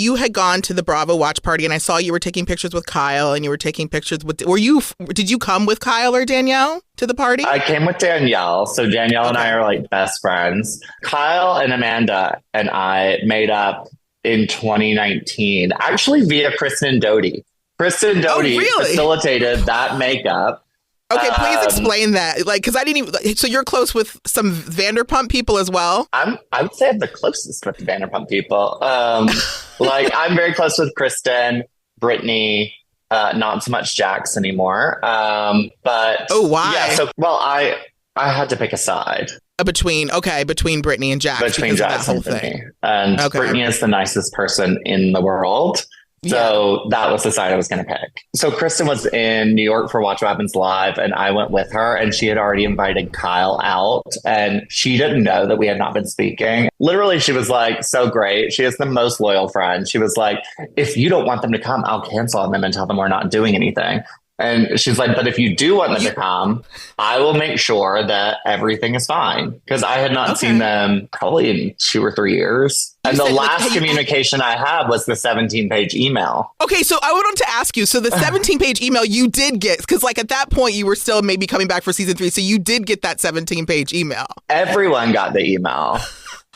you had gone to the Bravo watch party, and I saw you were taking pictures with Kyle, and you were taking pictures with. Did you come with Kyle or Danielle to the party? I came with Danielle. So Danielle and I are like best friends. Kyle and Amanda and I made up in 2019, actually via Kristen Doty. Kristen Doty facilitated that makeup. Okay, please explain that. Like, because I didn't even. So you're close with some Vanderpump people as well? I would say I'm the closest with the Vanderpump people. Like, I'm very close with Kristen, Brittany, not so much Jax anymore. But why? Yeah. So, well, I had to pick a side. Between Brittany and Jax. Between Jax and Brittany. And Brittany is the nicest person in the world. So that was the side I was going to pick. So Kristen was in New York for Watch What Happens Live, and I went with her, and she had already invited Kyle out, and she didn't know that we had not been speaking. Literally, she was like, so great. She is the most loyal friend. She was like, if you don't want them to come, I'll cancel on them and tell them we're not doing anything. And she's like, but if you do want them to come, I will make sure that everything is fine. Because I had not seen them probably in 2 or 3 years. And the last communication I had was the 17-page email. Okay, so I wanted to ask you, so the 17-page email you did get, because like at that point you were still maybe coming back for season 3, so you did get that 17-page email. Everyone got the email.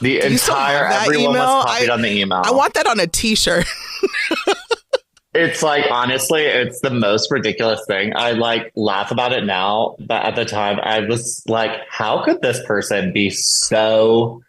Everyone was copied on the email. I want that on a t-shirt. It's like, honestly, it's the most ridiculous thing. I like laugh about it now, but at the time I was like, how could this person be so...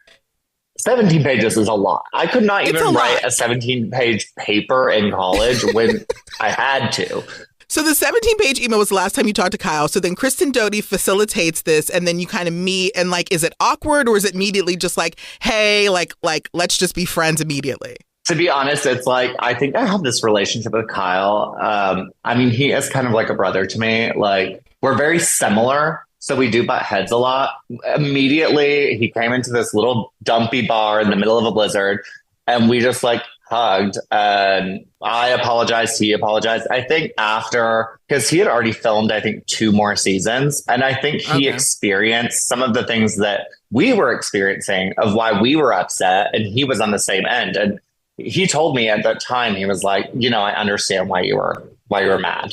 17 pages is a lot. I could not even write a 17-page paper in college when I had to. So the 17-page email was the last time you talked to Kyle. So then Kristen Doty facilitates this, and then you kind of meet, and like, is it awkward, or is it immediately just like, hey, like let's just be friends immediately? To be honest, it's like, I think I have this relationship with Kyle. I mean, he is kind of like a brother to me. Like, we're very similar, so we do butt heads a lot. Immediately, he came into this little dumpy bar in the middle of a blizzard, and we just like hugged, and I apologized, he apologized. I think after, because he had already filmed, I think 2 more seasons, and I think he experienced some of the things that we were experiencing of why we were upset, and he was on the same end. And he told me at that time, he was like, I understand why you were mad.